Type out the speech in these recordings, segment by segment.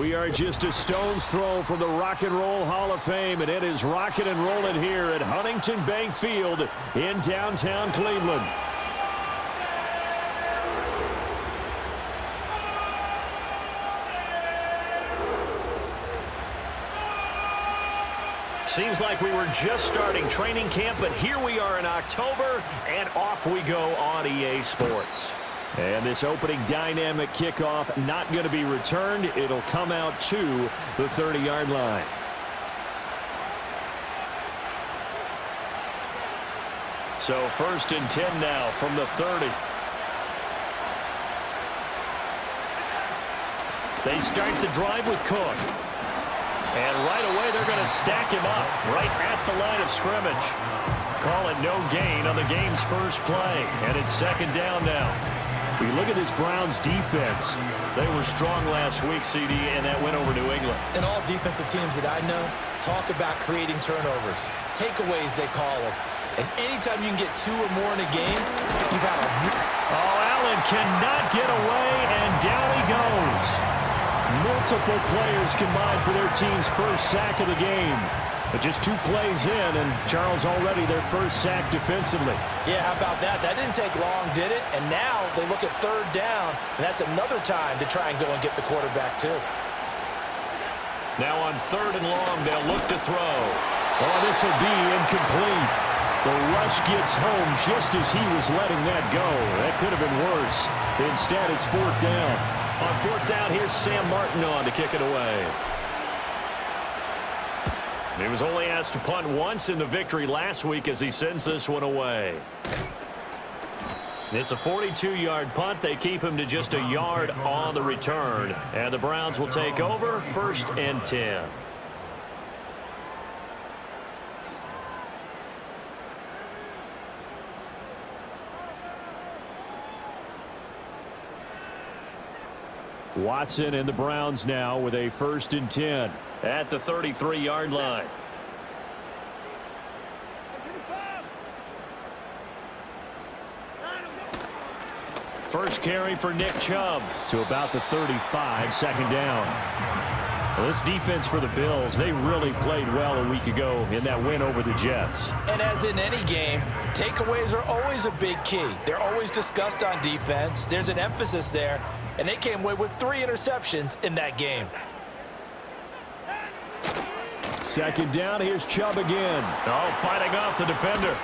We are just a stone's throw from the Rock and Roll Hall of Fame, and it is rocking and rolling here at Huntington Bank Field in downtown Cleveland. Seems like we were just starting training camp, but here we are in October, and off we go on EA Sports. And this opening dynamic kickoff not going to be returned. It'll come out to the 30-yard line. So 1st and 10 now from the 30. They start the drive with Cook. And right away, they're going to stack him up right at the line of scrimmage. Call it no gain on the game's first play. And it's 2nd down now. We look at this Browns defense. They were strong last week, CD, and that went over New England. And all defensive teams that I know talk about creating turnovers. Takeaways, they call them. And anytime you can get 2 or more in a game, you've had a... Oh, Allen cannot get away, and down he goes. Multiple players combined for their team's first sack of the game. But just 2 plays in, and Charles already their first sack defensively. Yeah, how about that? That didn't take long, did it? And now they look at 3rd down, and that's another time to try and go and get the quarterback, too. Now on 3rd and long, they'll look to throw. Oh, this will be incomplete. The rush gets home just as he was letting that go. That could have been worse. Instead, it's 4th down. On 4th down, here's Sam Martin on to kick it away. He was only asked to punt once in the victory last week as he sends this one away. It's a 42-yard punt. They keep him to just a yard on the return. And the Browns will take over 1st and 10. Watson and the Browns now with a 1st and 10. At the 33-yard line. First carry for Nick Chubb. To about the 35, 2nd down. Well, this defense for the Bills, they really played well a week ago in that win over the Jets. And as in any game, takeaways are always a big key. They're always discussed on defense. There's an emphasis there, and they came away with 3 interceptions in that game. 2nd down, here's Chubb again. Oh, fighting off the defender.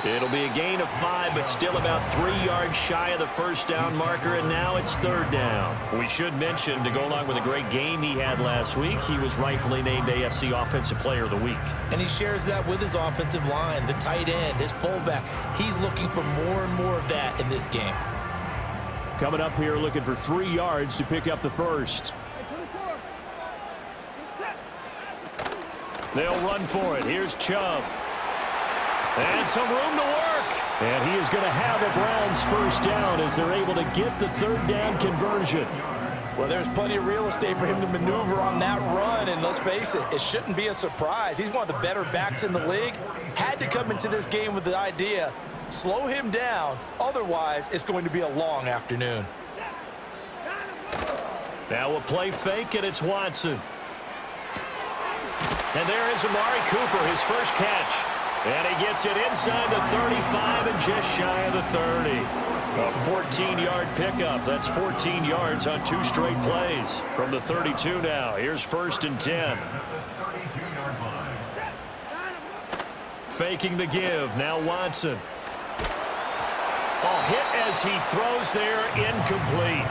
It'll be a gain of 5, but still about 3 yards shy of the 1st down marker, and now it's 3rd down. We should mention, to go along with a great game he had last week, he was rightfully named AFC Offensive Player of the Week. And he shares that with his offensive line, the tight end, his fullback. He's looking for more and more of that in this game. Coming up here looking for 3 yards to pick up the first. They'll run for it. Here's Chubb. And some room to work. And he is going to have a Browns 1st down as they're able to get the 3rd down conversion. Well, there's plenty of real estate for him to maneuver on that run, and let's face it, it shouldn't be a surprise. He's one of the better backs in the league. Had to come into this game with the idea, slow him down, otherwise it's going to be a long afternoon. Now a play fake, and it's Watson. And there is Amari Cooper, his first catch. And he gets it inside the 35 and just shy of the 30. A 14-yard pickup. That's 14 yards on 2 straight plays. From the 32 now, here's 1st and 10. Faking the give, now Watson. Oh, hit as he throws there, incomplete.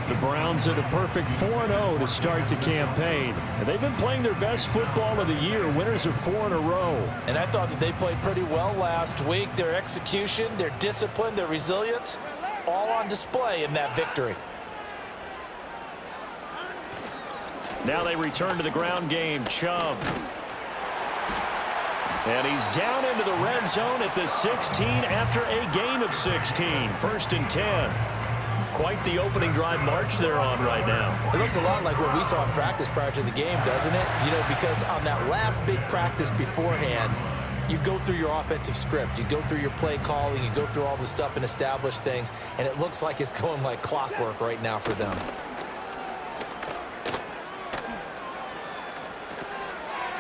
The Browns at a perfect 4-0 to start the campaign. And they've been playing their best football of the year. Winners of 4 in a row. And I thought that they played pretty well last week. Their execution, their discipline, their resilience, all on display in that victory. Now they return to the ground game. Chubb. And he's down into the red zone at the 16 after a gain of 16. 1st and 10. Quite the opening drive march they're on right now. It looks a lot like what we saw in practice prior to the game, doesn't it? You know, because on that last big practice beforehand, you go through your offensive script, you go through your play calling, you go through all the stuff and establish things, and it looks like it's going like clockwork right now for them.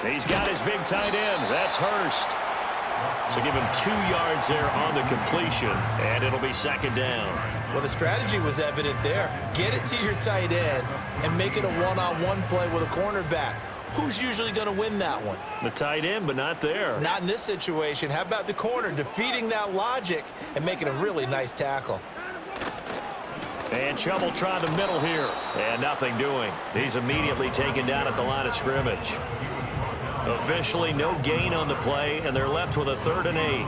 He's got his big tight end. That's Hurst. So give him 2 yards there on the completion, and it'll be second down. Well, the strategy was evident there. Get it to your tight end and make it a one-on-one play with a cornerback. Who's usually going to win that one? The tight end, but not there. Not in this situation. How about the corner defeating that logic and making a really nice tackle? And Chubb trying the middle here, and nothing doing. He's immediately taken down at the line of scrimmage. Officially no gain on the play, and they're left with a 3rd and 8.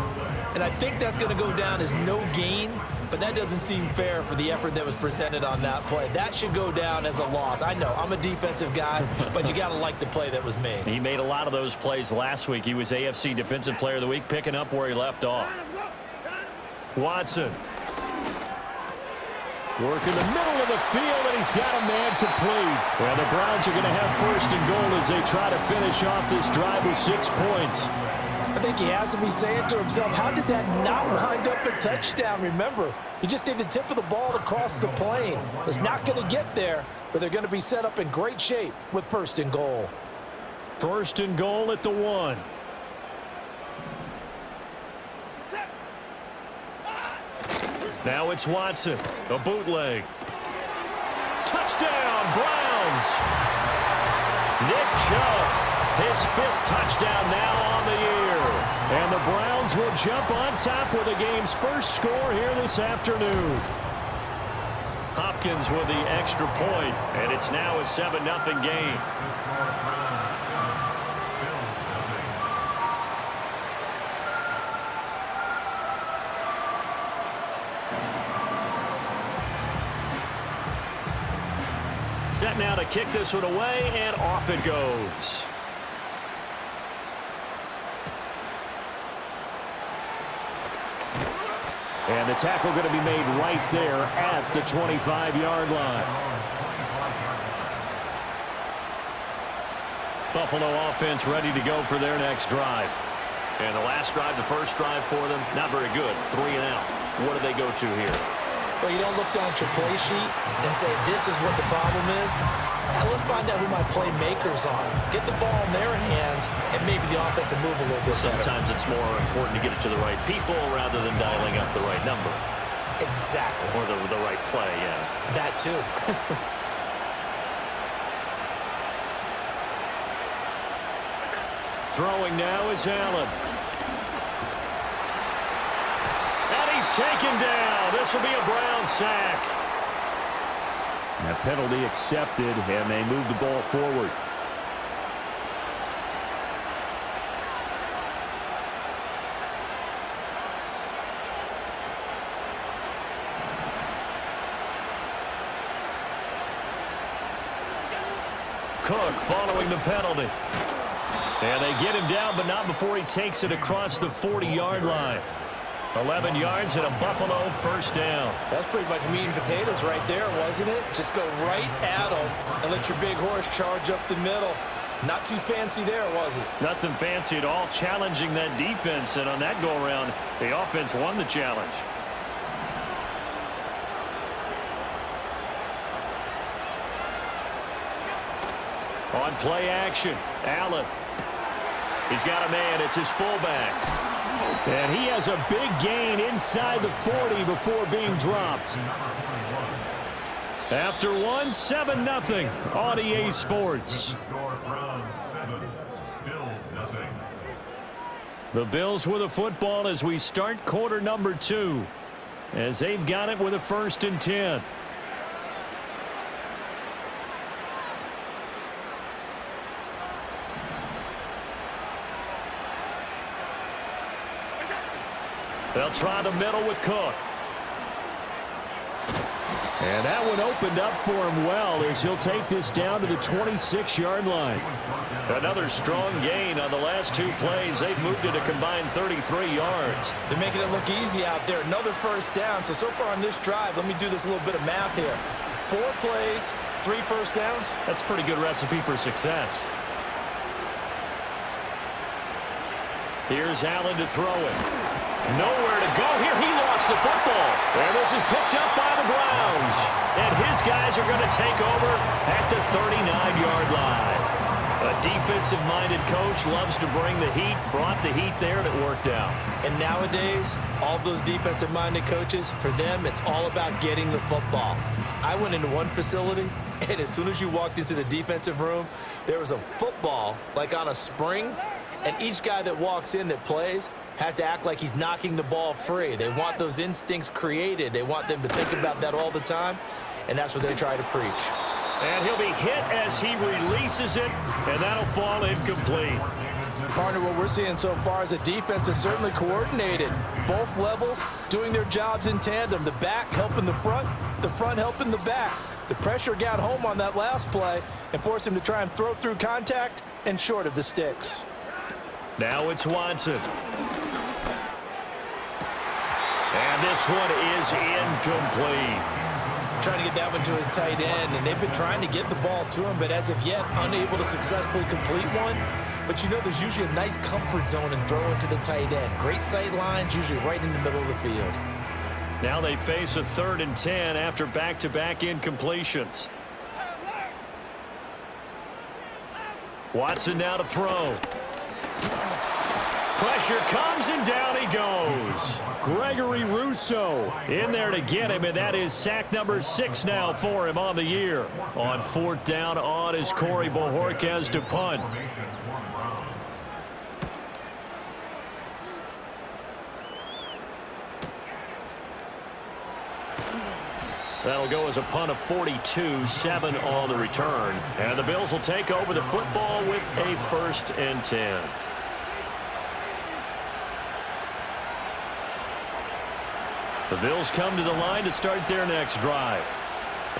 And I think that's going to go down as no gain, but that doesn't seem fair for the effort that was presented on that play. That should go down as a loss. I know, I'm a defensive guy, but you got to like the play that was made. He made a lot of those plays last week. He was AFC Defensive Player of the Week, picking up where he left off. Watson. Work in the middle of the field, and he's got a man complete. Well, the Browns are going to have 1st and goal as they try to finish off this drive with 6 points. I think he has to be saying to himself, how did that not wind up a touchdown? Remember, he just did the tip of the ball across the plane. It's not going to get there, but they're going to be set up in great shape with 1st and goal. 1st and goal at the 1. Now it's Watson, a bootleg. Touchdown, Browns! Nick Chubb, his 5th touchdown now on the year. And the Browns will jump on top with the game's first score here this afternoon. Hopkins with the extra point, and it's now a 7-0 game. Set now to kick this one away, and off it goes. And the tackle going to be made right there at the 25-yard line. Buffalo offense ready to go for their next drive. And the last drive, the first drive for them, not very good. 3 and out. What do they go to here? Well, you don't look down at your play sheet and say, this is what the problem is. Now, let's find out who my playmakers are. Get the ball in their hands, and maybe the offense will move a little bit better. Sometimes it's more important to get it to the right people rather than dialing up the right number. Exactly. Or the right play, yeah. That too. Throwing now is Allen. And he's taken down. This will be a Brown sack. That penalty accepted, and they move the ball forward. Cook following the penalty. And they get him down, but not before he takes it across the 40-yard line. 11 yards and a Buffalo 1st down. That's pretty much meat and potatoes right there, wasn't it? Just go right at them and let your big horse charge up the middle. Not too fancy there, was it? Nothing fancy at all, challenging that defense. And on that go-around, the offense won the challenge. On play action, Allen. He's got a man. It's his fullback. And he has a big gain inside the 40 before being dropped. After one, 7-0 on EA Sports. The Bills with a football as we start quarter number 2. As they've got it with a 1st and 10. They'll try the middle with Cook. And that one opened up for him well as he'll take this down to the 26-yard line. Another strong gain on the last 2 plays. They've moved it a combined 33 yards. They're making it look easy out there. Another 1st down. So far on this drive, let me do this little bit of math here. 4 plays, 3 1st downs. That's a pretty good recipe for success. Here's Allen to throw it. Nowhere to go here. He lost the football. And this is picked up by the Browns. And his guys are going to take over at the 39-yard line. A defensive-minded coach loves to bring the heat, brought the heat there, and it worked out. And nowadays, all those defensive-minded coaches, for them, it's all about getting the football. I went into one facility, and as soon as you walked into the defensive room, there was a football, like on a spring, and each guy that walks in that plays has to act like he's knocking the ball free. They want those instincts created. They want them to think about that all the time, and that's what they try to preach. And he'll be hit as he releases it, and that'll fall incomplete. Partner, what we're seeing so far is a defense that's certainly coordinated. Both levels doing their jobs in tandem. The back helping the front helping the back. The pressure got home on that last play and forced him to try and throw through contact and short of the sticks. Now it's Watson. And this one is incomplete. Trying to get that one to his tight end, and they've been trying to get the ball to him, but as of yet, unable to successfully complete one. But you know, there's usually a nice comfort zone in throwing to the tight end. Great sight lines, usually right in the middle of the field. Now they face a 3rd and 10 after back-to-back incompletions. Watson now to throw. Pressure comes, and down he goes. Gregory Rousseau In there to get him, and that is sack number 6 now for him on the year. On 4th down, on is Corey Bojorquez to punt. That'll go as a punt of 42, 7 on the return. And the Bills will take over the football with a 1st and 10. The Bills come to the line to start their next drive.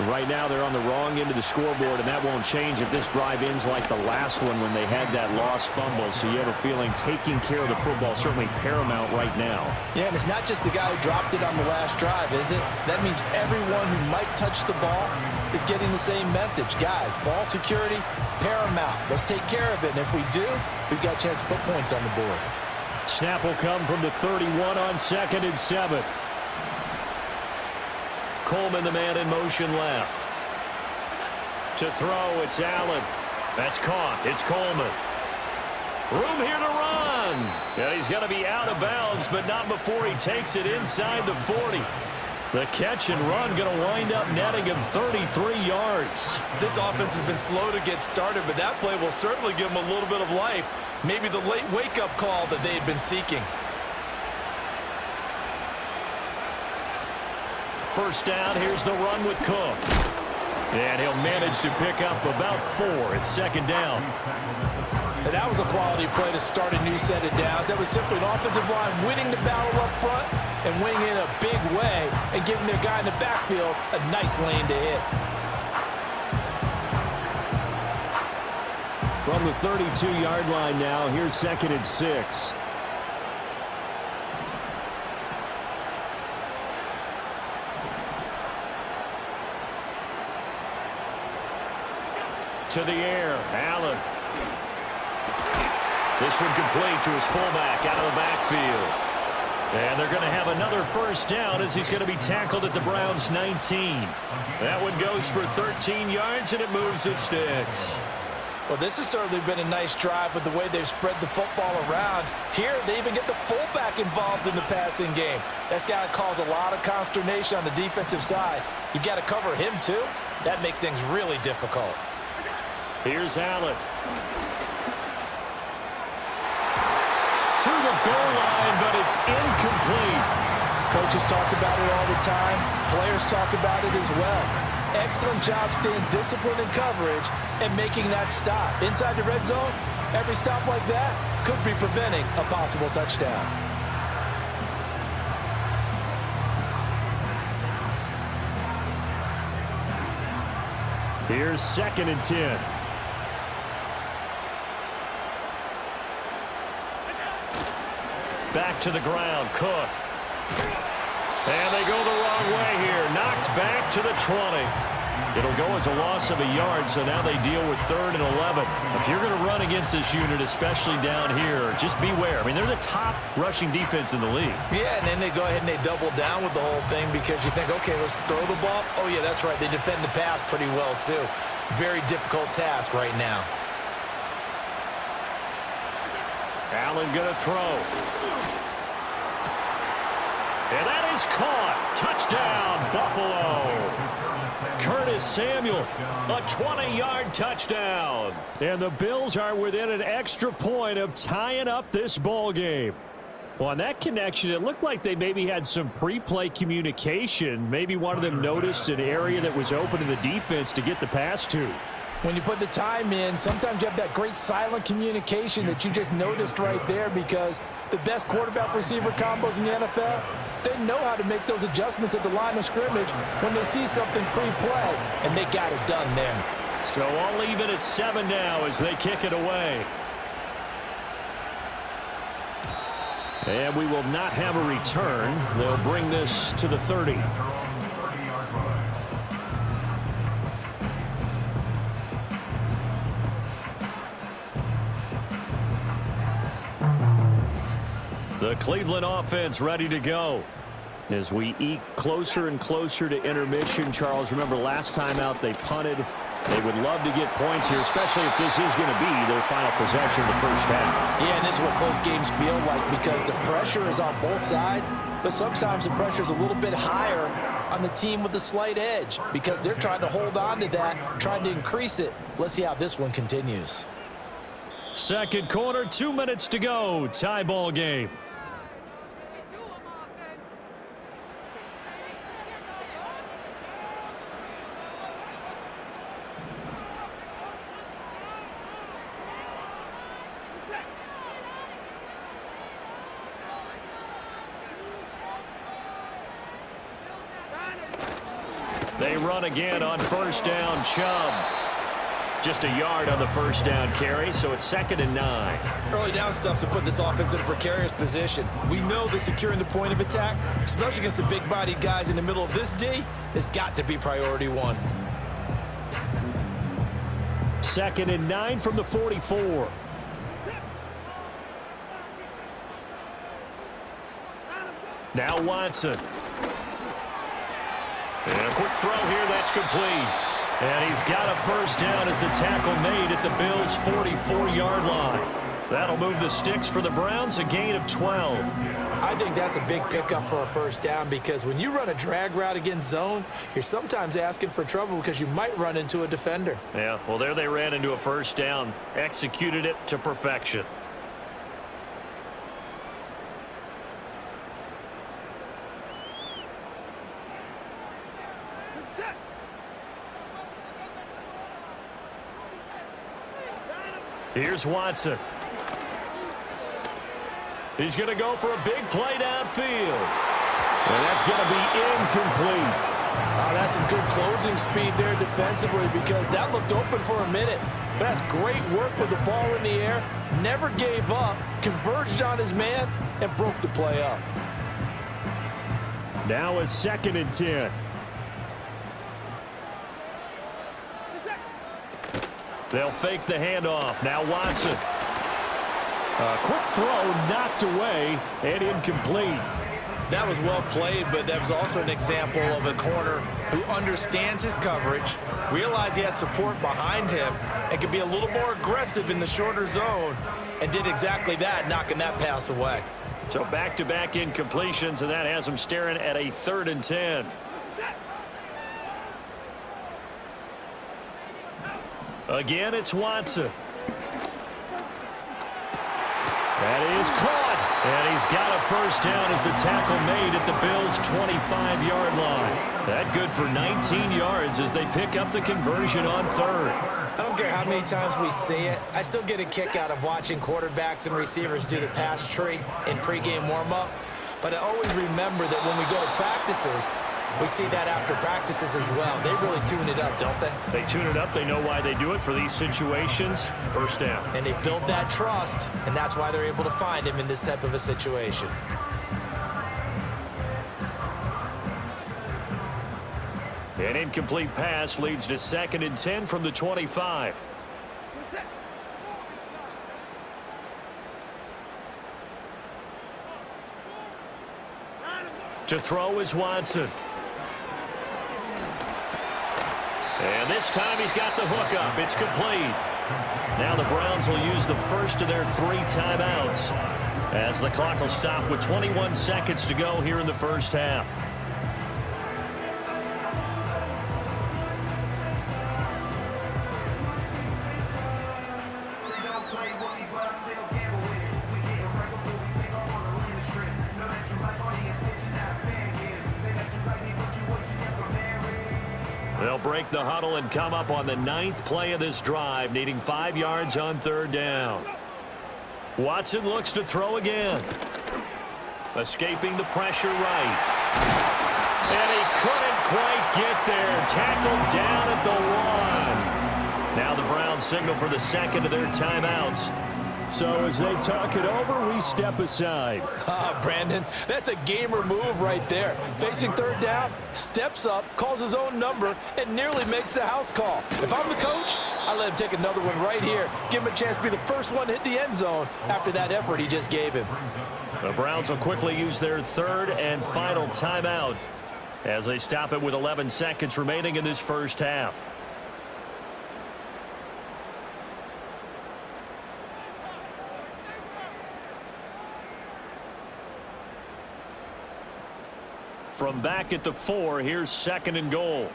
Right now they're on the wrong end of the scoreboard, and that won't change if this drive ends like the last one when they had that lost fumble. So you have a feeling taking care of the football certainly paramount right now. Yeah, and it's not just the guy who dropped it on the last drive, is it? That means everyone who might touch the ball is getting the same message. Guys, ball security, paramount. Let's take care of it, and if we do, we've got a chance to put points on the board. Snap will come from the 31 on 2nd and 7. Coleman, the man in motion left. To throw, it's Allen. That's caught. It's Coleman. Room here to run. Yeah, he's going to be out of bounds, but not before he takes it inside the 40. The catch and run going to wind up netting him 33 yards. This offense has been slow to get started, but that play will certainly give them a little bit of life. Maybe the late wake-up call that they had been seeking. 1st down, here's the run with Cook. And he'll manage to pick up about 4. It's 2nd down. And that was a quality play to start a new set of downs. That was simply an offensive line winning the battle up front and winning in a big way and giving their guy in the backfield a nice lane to hit. From the 32-yard line now, here's 2nd and 6. To the air, Allen. This one complete to his fullback out of the backfield. And they're going to have another 1st down as he's going to be tackled at the Browns' 19. That one goes for 13 yards, and it moves its sticks. Well, this has certainly been a nice drive with the way they've spread the football around. Here, they even get the fullback involved in the passing game. That's got to cause a lot of consternation on the defensive side. You've got to cover him, too. That makes things really difficult. Here's Allen. To the goal line, but it's incomplete. Coaches talk about it all the time. Players talk about it as well. Excellent job staying disciplined in coverage and making that stop. Inside the red zone, every stop like that could be preventing a possible touchdown. Here's 2nd and 10. Back to the ground, Cook. And they go the wrong way here. Knocked back to the 20. It'll go as a loss of a yard, so now they deal with 3rd and 11. If you're going to run against this unit, especially down here, just beware. I mean, they're the top rushing defense in the league. Yeah, and then they go ahead and they double down with the whole thing because you think, okay, let's throw the ball. Oh, yeah, that's right. They defend the pass pretty well, too. Very difficult task right now. Allen going to throw. And that is caught. Touchdown, Buffalo. Curtis Samuel, a 20-yard touchdown. And the Bills are within an extra point of tying up this ball game. Well, on that connection, it looked like they maybe had some pre-play communication. Maybe one of them noticed an area that was open in the defense to get the pass to. When you put the time in, sometimes you have that great silent communication that you just noticed right there, because the best quarterback-receiver combos in the NFL, they know how to make those adjustments at the line of scrimmage when they see something pre-play, and they got it done there. So I'll leave it at 7 now as they kick it away. And we will not have a return. They'll bring this to the 30. The Cleveland offense ready to go. As we eke closer and closer to intermission, Charles, remember last time out they punted. They would love to get points here, especially if this is going to be their final possession of the first half. Yeah, and this is what close games feel like, because the pressure is on both sides, but sometimes the pressure is a little bit higher on the team with the slight edge, because they're trying to hold on to that, trying to increase it. Let's see how this one continues. Second quarter, 2 minutes to go. Tie ball game. They run again on first down. Chubb. Just a yard on the first down carry, so it's 2nd and 9. Early down stuff to put this offense in a precarious position. We know that securing the point of attack, especially against the big-bodied guys in the middle of this D, has got to be priority one. 2nd and 9 from the 44. Now Watson. And a quick throw here, that's complete. And he's got a first down as a tackle made at the Bills' 44-yard line. That'll move the sticks for the Browns, a gain of 12. I think that's a big pickup for a first down, because when you run a drag route against zone, you're sometimes asking for trouble because you might run into a defender. Yeah, well, there they ran into a first down, executed it to perfection. Here's Watson. He's going to go for a big play downfield. And that's going to be incomplete. That's some good closing speed there defensively, because that looked open for a minute. But that's great work with the ball in the air. Never gave up, converged on his man, and broke the play up. Now a 2nd and 10. They'll fake the handoff. Now Watson. A quick throw knocked away and incomplete. That was well played, but that was also an example of a corner who understands his coverage, realized he had support behind him, and could be a little more aggressive in the shorter zone, and did exactly that, knocking that pass away. So back-to-back incompletions, and that has him staring at a 3rd and 10. Again, it's Watson. That is caught. And he's got a first down as a tackle made at the Bills' 25-yard line. That good for 19 yards as they pick up the conversion on 3rd. I don't care how many times we see it. I still get a kick out of watching quarterbacks and receivers do the pass tree in pregame warm-up. But I always remember that when we go to practices, we see that after practices as well. They really tune it up, don't they? They tune it up. They know why they do it for these situations. First down. And they build that trust, and that's why they're able to find him in this type of a situation. An incomplete pass leads to 2nd and 10 from the 25. To throw is Watson. And this time he's got the hook up. It's complete. Now the Browns will use the first of their 3 timeouts as the clock will stop with 21 seconds to go here in the first half. They'll break the huddle and come up on the 9th play of this drive, needing 5 yards on 3rd down. Watson looks to throw again. Escaping the pressure right. And he couldn't quite get there. Tackled down at the 1. Now the Browns signal for the second of their timeouts. So as they talk it over, we step aside. Brandon, that's a gamer move right there. Facing 3rd down, steps up, calls his own number, and nearly makes the house call. If I'm the coach, I let him take another one right here. Give him a chance to be the first one to hit the end zone after that effort he just gave him. The Browns will quickly use their 3rd and final timeout as they stop it with 11 seconds remaining in this first half. From back at the 4, here's 2nd and goal.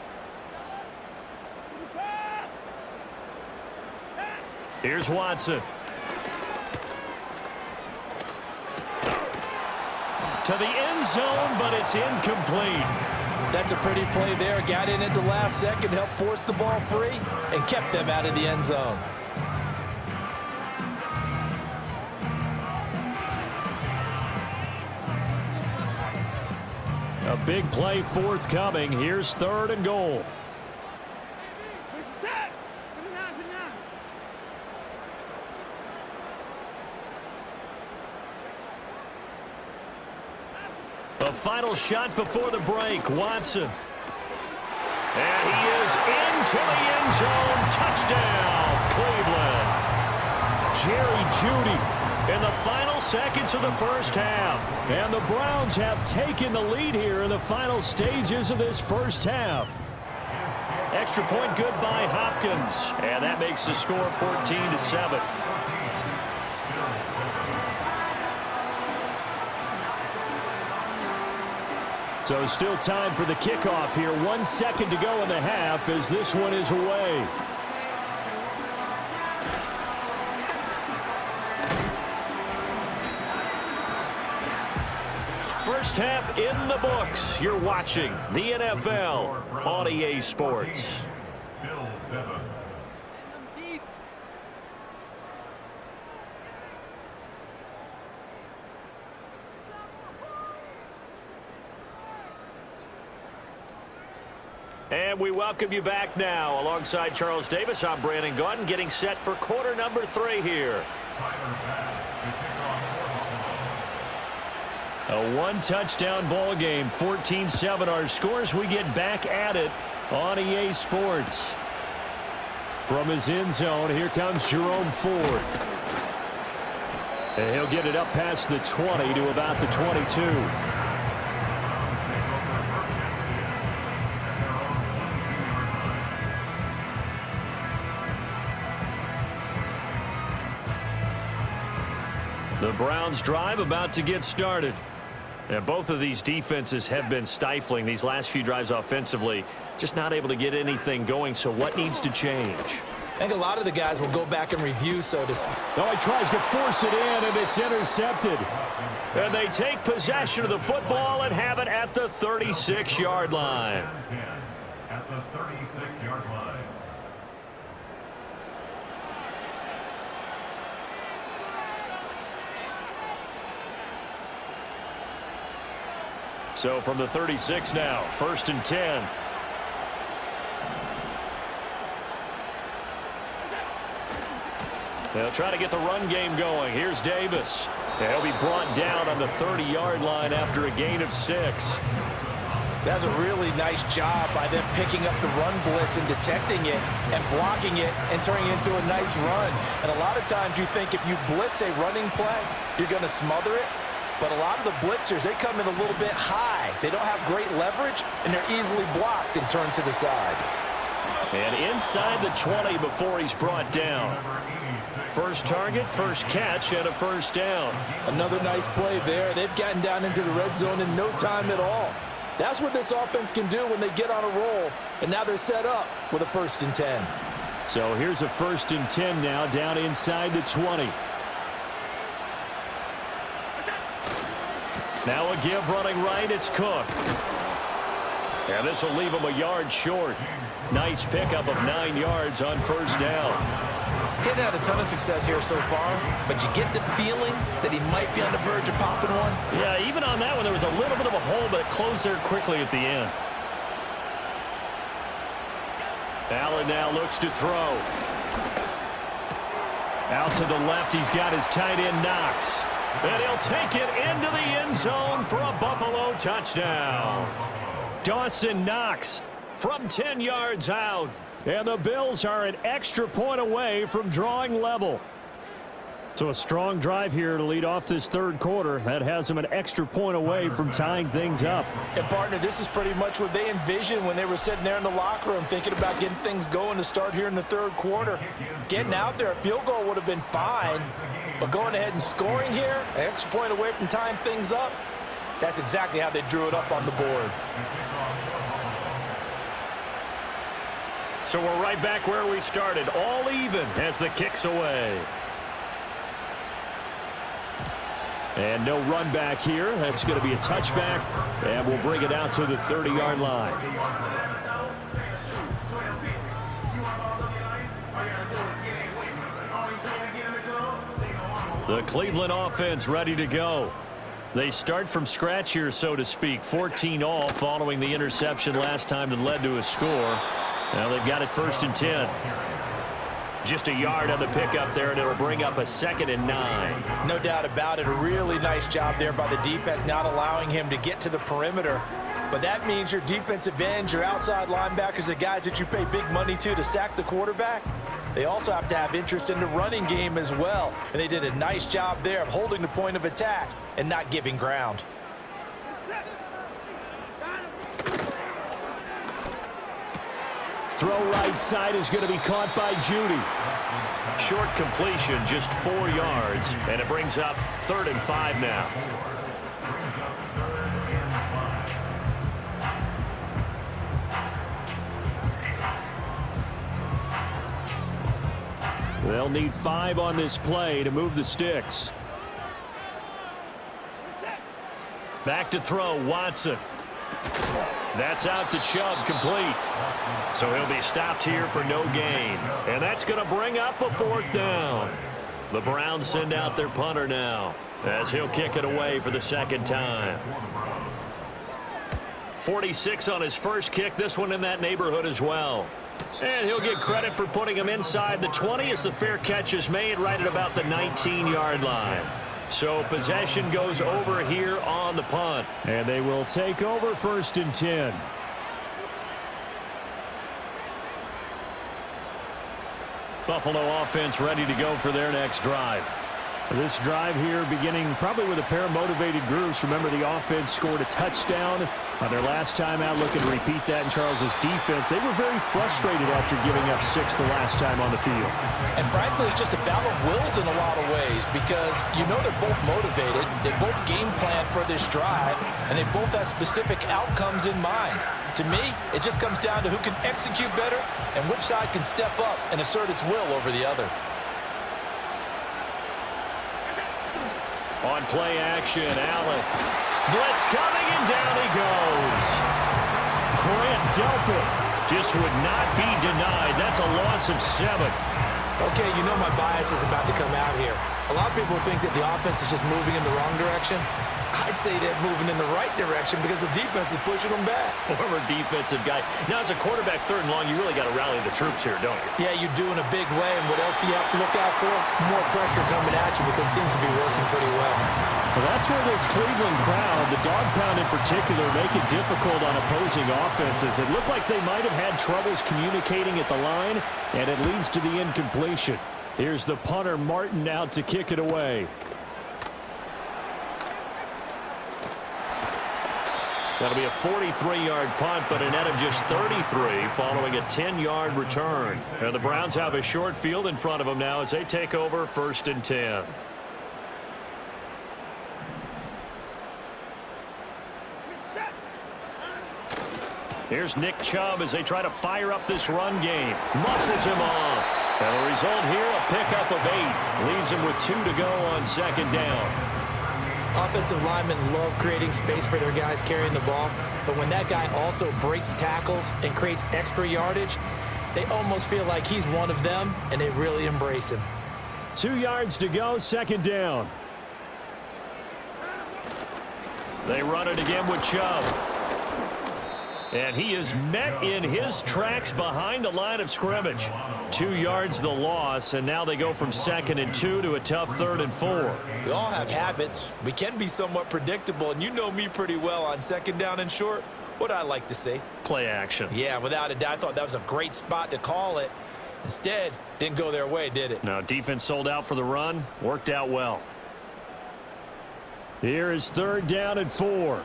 Here's Watson. To the end zone, but it's incomplete. That's a pretty play there. Got in at the last second, helped force the ball free, and kept them out of the end zone. A big play forthcoming. Here's 3rd and goal. A final shot before the break. Watson. And he is into the end zone. Touchdown, Cleveland. Jerry Jeudy In the final seconds of the first half. And the Browns have taken the lead here in the final stages of this first half. Extra point good by Hopkins. And that makes the score 14-7. So still time for the kickoff here. 1 second to go in the half as this one is away. First half in the books. You're watching the NFL on EA Sports. And we welcome you back now. Alongside Charles Davis, I'm Brandon Gaudin, getting set for quarter number 3 here. A one-touchdown ball game, 14-7 our scores. We get back at it on EA Sports. From his end zone, here comes Jerome Ford. And he'll get it up past the 20 to about the 22. The Browns drive about to get started. And both of these defenses have been stifling these last few drives offensively. Just not able to get anything going. So what needs to change? I think a lot of the guys will go back and review, so to speak. Oh, he tries to force it in, and it's intercepted. And they take possession of the football and have it at the 36-yard line. At the 36-yard line. So from the 36 now, 1st and 10. They'll try to get the run game going. Here's Davis. And he'll be brought down on the 30-yard line after a gain of 6. That's a really nice job by them picking up the run blitz and detecting it and blocking it and turning it into a nice run. And a lot of times you think if you blitz a running play, you're going to smother it. But a lot of the blitzers, they come in a little bit high. They don't have great leverage, and they're easily blocked and turned to the side. And inside the 20 before he's brought down. First target, first catch, and a first down. Another nice play there. They've gotten down into the red zone in no time at all. That's what this offense can do when they get on a roll. And now they're set up with a 1st and 10. So here's a 1st and 10 now down inside the 20. Now a give running right. It's Cook. And this will leave him a yard short. Nice pickup of 9 yards on first down. He hadn't had a ton of success here so far, but you get the feeling that he might be on the verge of popping one. Yeah, even on that one, there was a little bit of a hole, but it closed there quickly at the end. Allen now looks to throw. Out to the left, he's got his tight end Knox. And he'll take it into the end zone for a Buffalo touchdown. Dawson Knox from 10 yards out. And the Bills are an extra point away from drawing level. So a strong drive here to lead off this 3rd quarter. That has them an extra point away from tying things up. And, partner, this is pretty much what they envisioned when they were sitting there in the locker room thinking about getting things going to start here in the 3rd quarter. Getting out there, a field goal would have been fine. But going ahead and scoring here, an extra point away from tying things up, that's exactly how they drew it up on the board. So we're right back where we started, all even as the kick's away. And no run back here. That's going to be a touchback, and we'll bring it out to the 30-yard line. The Cleveland offense ready to go. They start from scratch here, so to speak. 14 all following the interception last time that led to a score. Now they've got it 1st and 10. Just a yard on the pickup there, and it'll bring up a 2nd and 9. No doubt about it. A really nice job there by the defense, not allowing him to get to the perimeter. But that means your defensive ends, your outside linebackers, the guys that you pay big money to sack the quarterback, they also have to have interest in the running game as well. And they did a nice job there of holding the point of attack and not giving ground. Throw right side is going to be caught by Judy. Short completion, just 4 yards, and it brings up 3rd and 5 now. They'll need 5 on this play to move the sticks. Back to throw, Watson. That's out to Chubb, complete. So he'll be stopped here for no gain. And that's going to bring up a 4th down. The Browns send out their punter now, as he'll kick it away for the 2nd time. 46 on his first kick, this one in that neighborhood as well. And he'll get credit for putting him inside the 20 as the fair catch is made right at about the 19-yard line. So possession goes over here on the punt. And they will take over 1st and 10. Buffalo offense ready to go for their next drive. This drive here beginning probably with a pair of motivated groups. Remember, the offense scored a touchdown on their last time out, looking to repeat that in Charles's defense. They were very frustrated after giving up 6 the last time on the field. And frankly, it's just a battle of wills in a lot of ways because you know they're both motivated. They both game plan for this drive, and they both have specific outcomes in mind. To me, it just comes down to who can execute better and which side can step up and assert its will over the other. On play action, Allen. Blitz coming, and down he goes. Grant Delpit Just would not be denied. That's a loss of 7. Okay, you know my bias is about to come out here. A lot of people think that the offense is just moving in the wrong direction. I'd say they're moving in the right direction because the defense is pushing them back. Former defensive guy. Now, as a quarterback, 3rd and long, you really got to rally the troops here, don't you? Yeah, you do in a big way. And what else do you have to look out for? More pressure coming at you because it seems to be working pretty well. Well, that's where this Cleveland crowd, the dog pound in particular, make it difficult on opposing offenses. It looked like they might have had troubles communicating at the line, and it leads to the incompletion. Here's the punter, Martin, out to kick it away. That'll be a 43-yard punt, but a net of just 33 following a 10-yard return. And the Browns have a short field in front of them now as they take over 1st and 10. Here's Nick Chubb as they try to fire up this run game. Muscles him off. And the result here, a pickup of 8. Leaves him with 2 to go on 2nd down. Offensive linemen love creating space for their guys carrying the ball, but when that guy also breaks tackles and creates extra yardage, they almost feel like he's one of them, and they really embrace him. 2 yards to go, 2nd down. They run it again with Chubb. And he is met in his tracks behind the line of scrimmage. 2 yards the loss, and now they go from 2nd and 2 to a tough 3rd and 4. We all have habits. We can be somewhat predictable, and you know me pretty well on 2nd down and short. What I like to see. Play action. Yeah, without a doubt. I thought that was a great spot to call it. Instead, didn't go their way, did it? Now, defense sold out for the run. Worked out well. Here is 3rd down and 4.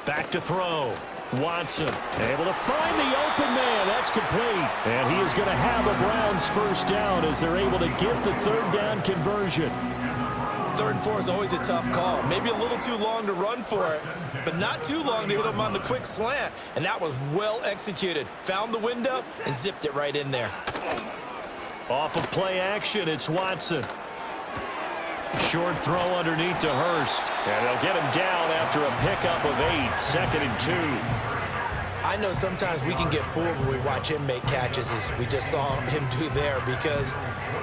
Back to throw. Watson able to find the open man. That's complete. And he is going to have a Browns 1st down as they're able to get the 3rd down conversion. 3rd and 4 is always a tough call. Maybe a little too long to run for it, but not too long to hit him on the quick slant. And that was well executed. Found the window and zipped it right in there. Off of play action, it's Watson. Short throw underneath to Hurst. And they'll get him down after a pickup of 8. 2nd and 2. I know sometimes we can get fooled when we watch him make catches, as we just saw him do there, because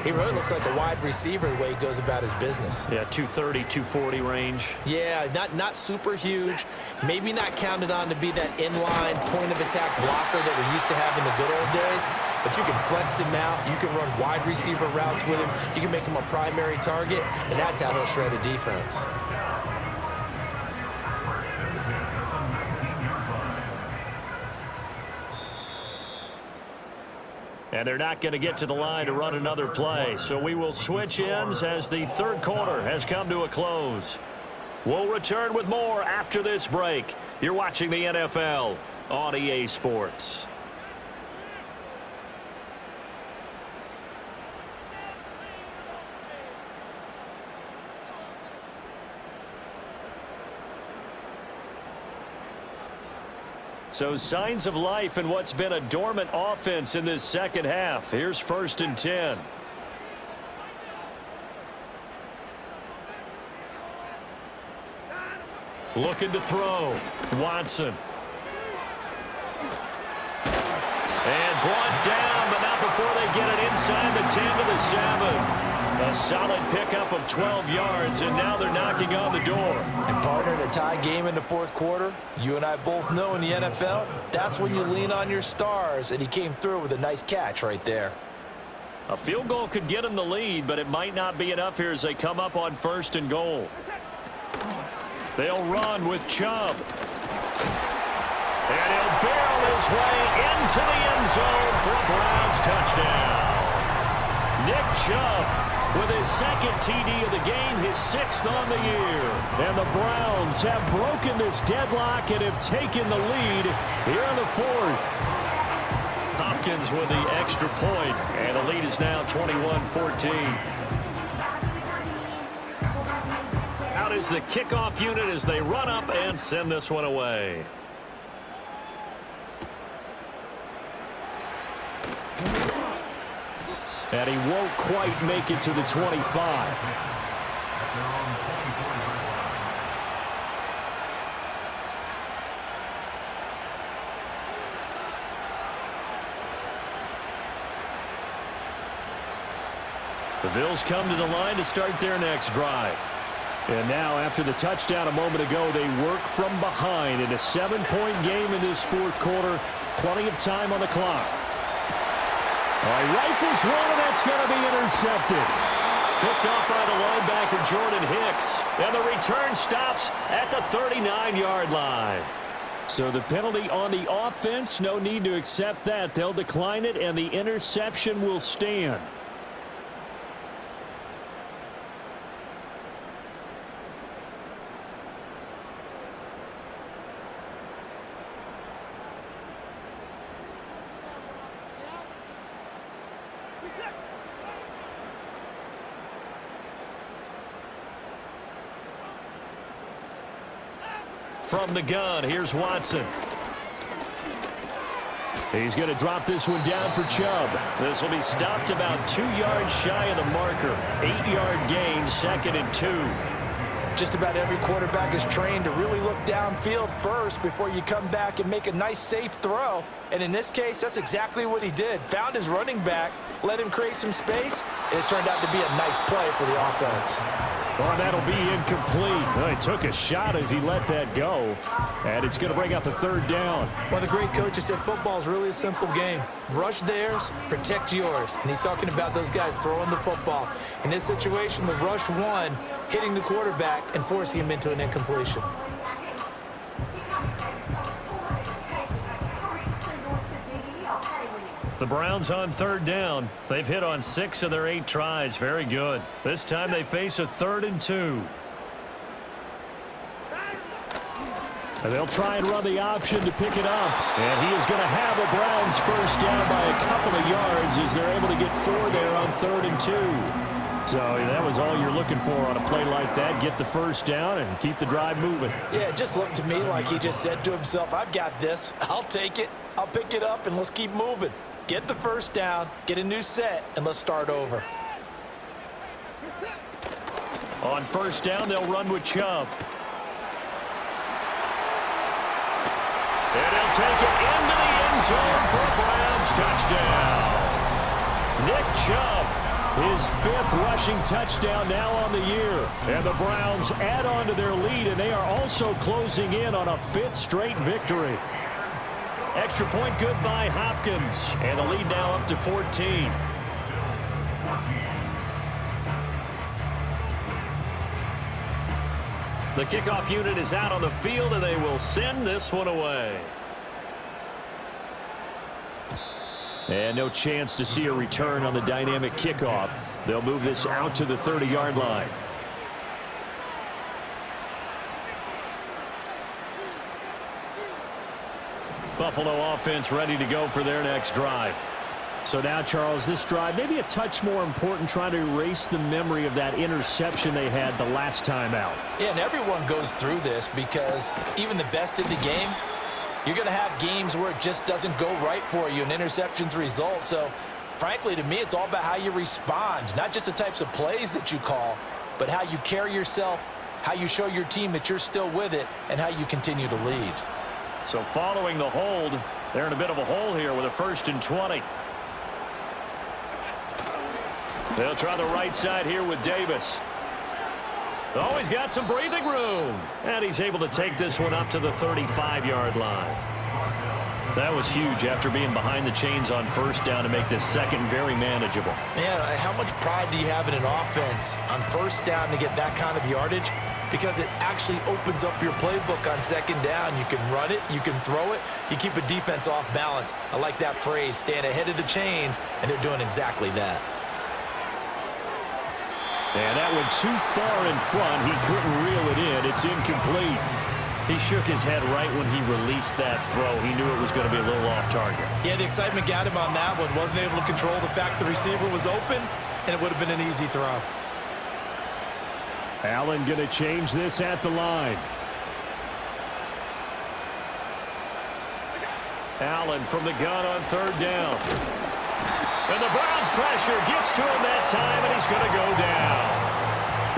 he really looks like a wide receiver the way he goes about his business. Yeah, 230, 240 range. Yeah, not super huge. Maybe not counted on to be that inline point-of-attack blocker that we used to have in the good old days, but you can flex him out. You can run wide receiver routes with him. You can make him a primary target, and that's how he'll shred a defense. And they're not going to get to the line to run another play. So we will switch ends as the 3rd quarter has come to a close. We'll return with more after this break. You're watching the NFL on EA Sports. So signs of life in what's been a dormant offense in this 2nd half. Here's 1st and 10. Looking to throw. Watson. And brought down, but not before they get it inside the 10 to the 7. A solid pickup of 12 yards, and now they're knocking on the door. And partner, in a tie game in the 4th quarter, you and I both know in the NFL, that's when you lean on your stars, and he came through with a nice catch right there. A field goal could get him the lead, but it might not be enough here as they come up on 1st and goal. They'll run with Chubb. And he'll barrel his way into the end zone for a Browns touchdown. Nick Chubb with his 2nd TD of the game, his 6th on the year. And the Browns have broken this deadlock and have taken the lead here in the 4th. Hopkins with the extra point, and the lead is now 21-14. Out is the kickoff unit as they run up and send this one away. And he won't quite make it to the 25. The Bills come to the line to start their next drive. And now, after the touchdown a moment ago, they work from behind in a 7-point game in this 4th quarter. Plenty of time on the clock. All right, rifles one, and that's going to be intercepted. Picked off by the linebacker, Jordan Hicks. And the return stops at the 39-yard line. So the penalty on the offense, no need to accept that. They'll decline it, and the interception will stand. From the gun, here's Watson. He's going to drop this one down for Chubb. This will be stopped about 2 yards shy of the marker. 8-yard gain, 2nd and 2. Just about every quarterback is trained to really look downfield first before you come back and make a nice, safe throw. And in this case, that's exactly what he did. Found his running back, let him create some space, and it turned out to be a nice play for the offense. Well, that'll be incomplete. Well, he took a shot as he let that go, and it's going to bring up a 3rd down. Well, the great coach said football is really a simple game. Rush theirs, protect yours. And he's talking about those guys throwing the football. In this situation, the rush won, hitting the quarterback and forcing him into an incompletion. The Browns on 3rd down. They've hit on 6 of their 8 tries. Very good. This time they face a 3rd and 2. And they'll try and run the option to pick it up. And he is going to have a Browns 1st down by a couple of yards as they're able to get 4 there on 3rd and 2. So that was all you're looking for on a play like that. Get the 1st down and keep the drive moving. Yeah, it just looked to me like he just said to himself, I've got this. I'll take it. I'll pick it up, and let's keep moving. Get the 1st down, get a new set, and let's start over. On 1st down, they'll run with Chubb. And he'll take it into the end zone for a Browns touchdown. Nick Chubb, his 5th rushing touchdown now on the year. And the Browns add on to their lead, and they are also closing in on a 5th straight victory. Extra point good by Hopkins. And the lead now up to 14. The kickoff unit is out on the field, and they will send this one away. And no chance to see a return on the dynamic kickoff. They'll move this out to the 30-yard line. Buffalo offense ready to go for their next drive. So now, Charles, this drive maybe a touch more important, trying to erase the memory of that interception they had the last time out. Yeah, and everyone goes through this because even the best in the game, you're going to have games where it just doesn't go right for you and interceptions result. So, frankly, to me, it's all about how you respond, not just the types of plays that you call, but how you carry yourself, how you show your team that you're still with it, and how you continue to lead. So following the hold, they're in a bit of a hole here with a 1st and 20. They'll try the right side here with Davis. Oh, he's got some breathing room. And he's able to take this one up to the 35-yard line. That was huge after being behind the chains on 1st down to make this 2nd very manageable. Yeah, how much pride do you have in an offense on 1st down to get that kind of yardage? Because it actually opens up your playbook on 2nd down. You can run it, you can throw it, you keep a defense off balance. I like that phrase, staying ahead of the chains, and they're doing exactly that. And that went too far in front. He couldn't reel it in. It's incomplete. He shook his head right when he released that throw. He knew it was going to be a little off target. Yeah, the excitement got him on that one. Wasn't able to control the fact the receiver was open, and it would have been an easy throw. Allen going to change this at the line. Allen from the gun on 3rd down. And the Browns pressure gets to him that time, and he's going to go down.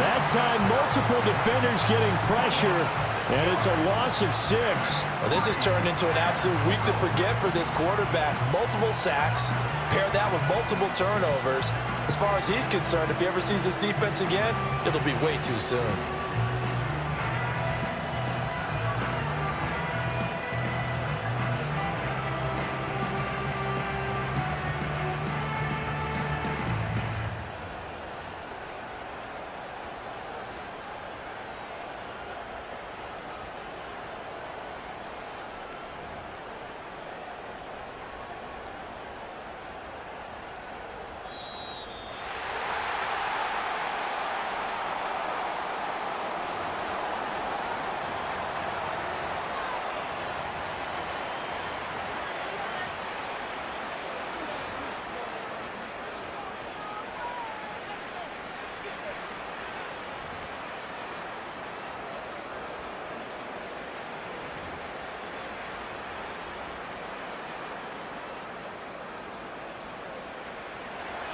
That time, multiple defenders getting pressure, and it's a loss of 6. Well, this has turned into an absolute week to forget for this quarterback. Multiple sacks, pair that with multiple turnovers. As far as he's concerned, if he ever sees this defense again, it'll be way too soon.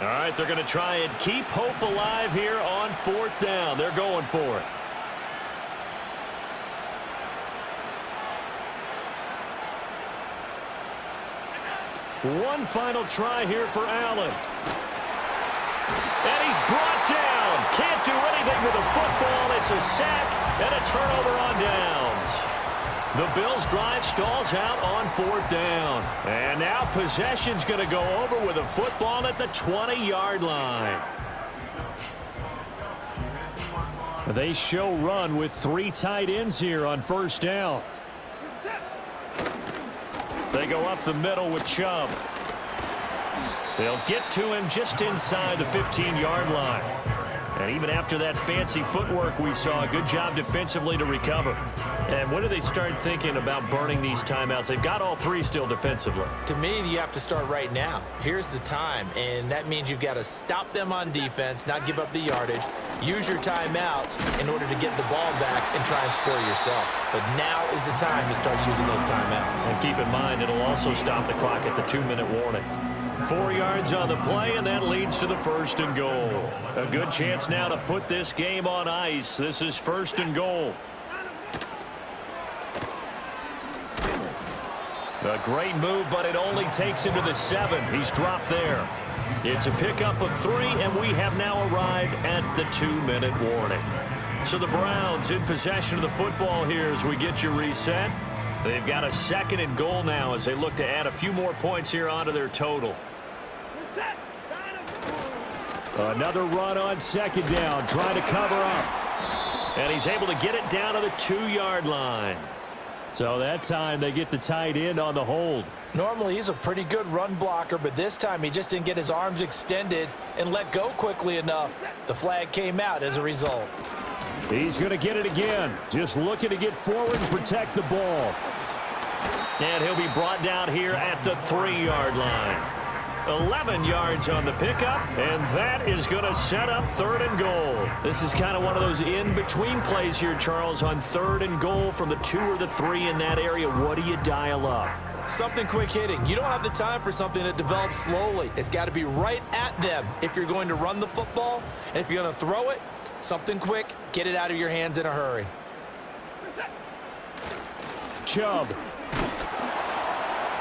All right, they're going to try and keep hope alive here on 4th down. They're going for it. One final try here for Allen. And he's brought down. Can't do anything with the football. It's a sack and a turnover on downs. The Bills' drive stalls out on 4th down. And now possession's going to go over with a football at the 20-yard line. They show run with 3 tight ends here on 1st down. They go up the middle with Chubb. They'll get to him just inside the 15-yard line. And even after that fancy footwork we saw, a good job defensively to recover. And when do they start thinking about burning these timeouts? They've got all 3 still defensively. To me, you have to start right now. Here's the time, and that means you've got to stop them on defense, not give up the yardage, use your timeouts in order to get the ball back and try and score yourself. But now is the time to start using those timeouts. And keep in mind, it'll also stop the clock at the 2-minute warning. 4 yards on the play, and that leads to the 1st and goal. A good chance now to put this game on ice. This is 1st and goal. A great move, but it only takes him to the 7. He's dropped there. It's a pickup of 3, and we have now arrived at the 2-minute warning. So the Browns in possession of the football here as we get you reset. They've got a 2nd and goal now as they look to add a few more points here onto their total. Another run on 2nd down, trying to cover up. And he's able to get it down to the 2-yard line. So that time they get the tight end on the hold. Normally he's a pretty good run blocker, but this time he just didn't get his arms extended and let go quickly enough. The flag came out as a result. He's going to get it again. Just looking to get forward and protect the ball. And he'll be brought down here at the 3-yard line. 11 yards on the pickup, and that is going to set up 3rd and goal. This is kind of one of those in-between plays here, Charles, on 3rd and goal from the 2 or the 3 in that area. What do you dial up? Something quick hitting. You don't have the time for something that develops slowly. It's got to be right at them if you're going to run the football, and if you're going to throw it, something quick, get it out of your hands in a hurry. Chubb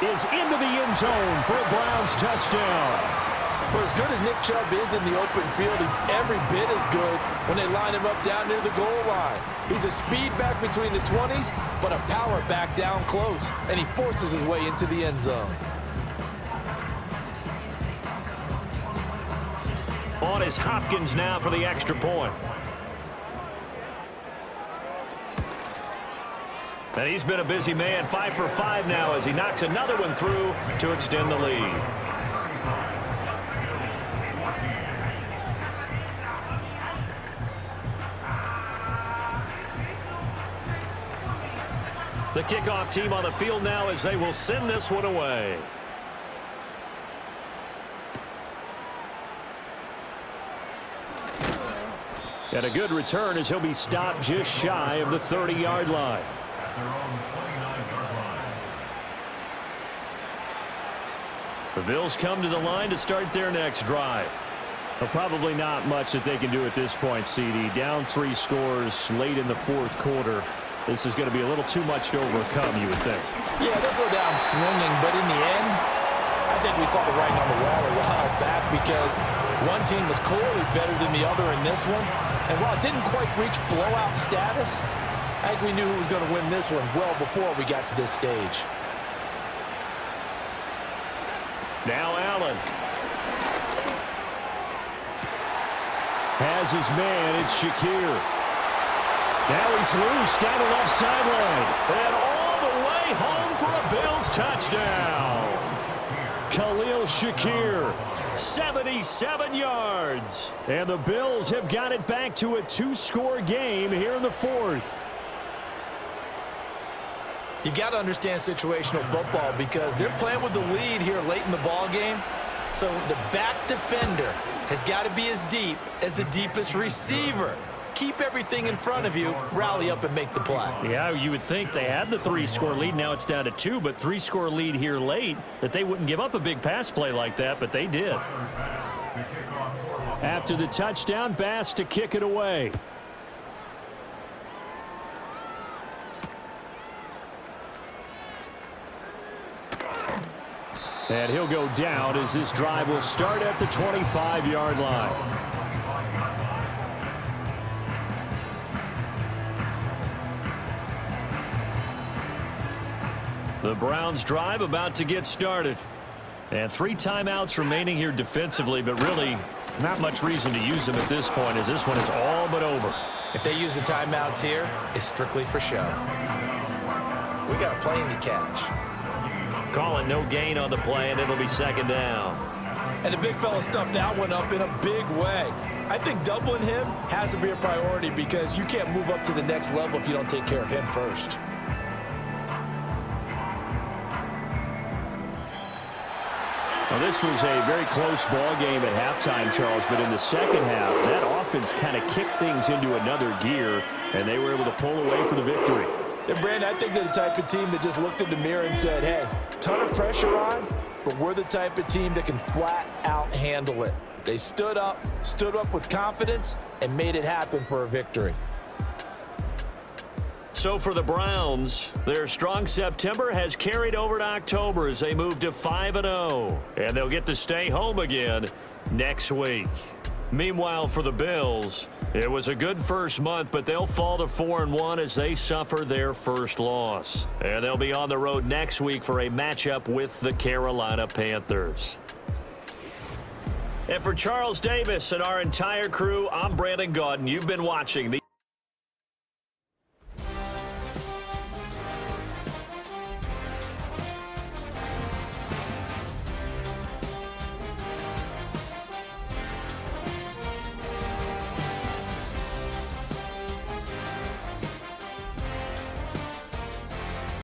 is into the end zone for a Browns touchdown. For as good as Nick Chubb is in the open field, he's every bit as good when they line him up down near the goal line. He's a speed back between the 20s, but a power back down close, and he forces his way into the end zone. On is Hopkins now for the extra point. And he's been a busy man, 5 for 5 now as he knocks another one through to extend the lead. The kickoff team on the field now as they will send this one away. And a good return as he'll be stopped just shy of the 30-yard line. Their own 29-yard line. The Bills come to the line to start their next drive. Well, probably not much that they can do at this point, CD. Down 3 scores late in the 4th quarter. This is going to be a little too much to overcome, you would think. Yeah, they'll go down swinging, but in the end, I think we saw the writing on the wall a while back because one team was clearly better than the other in this one. And while it didn't quite reach blowout status, I think we knew who was going to win this one well before we got to this stage. Now Allen has his man. It's Shakir. Now he's loose down the left sideline. And all the way home for a Bills touchdown. Khalil Shakir. 77 yards. And the Bills have got it back to a 2-score game here in the 4th. You've got to understand situational football because they're playing with the lead here late in the ball game. So the back defender has got to be as deep as the deepest receiver. Keep everything in front of you, rally up and make the play. Yeah, you would think they had the 3-score lead. Now it's down to 2, but 3-score lead here late, that they wouldn't give up a big pass play like that, but they did. After the touchdown, Bass to kick it away. And he'll go down as this drive will start at the 25-yard line. The Browns drive about to get started. And 3 timeouts remaining here defensively, but really not much reason to use them at this point as this one is all but over. If they use the timeouts here, it's strictly for show. We got a plane to catch. Calling no gain on the play, and it'll be second down. And the big fella stuffed that one up in a big way. I think doubling him has to be a priority because you can't move up to the next level if you don't take care of him first. Well, this was a very close ball game at halftime, Charles, but in the second half, that offense kind of kicked things into another gear, and they were able to pull away for the victory. And, Brandon, I think they're the type of team that just looked in the mirror and said, hey, ton of pressure on, but we're the type of team that can flat out handle it. They stood up with confidence, and made it happen for a victory. So for the Browns, their strong September has carried over to October as they move to 5-0. And they'll get to stay home again next week. Meanwhile, for the Bills, it was a good first month, but they'll fall to 4-1 as they suffer their first loss. And they'll be on the road next week for a matchup with the Carolina Panthers. And for Charles Davis and our entire crew, I'm Brandon Gaudin. You've been watching the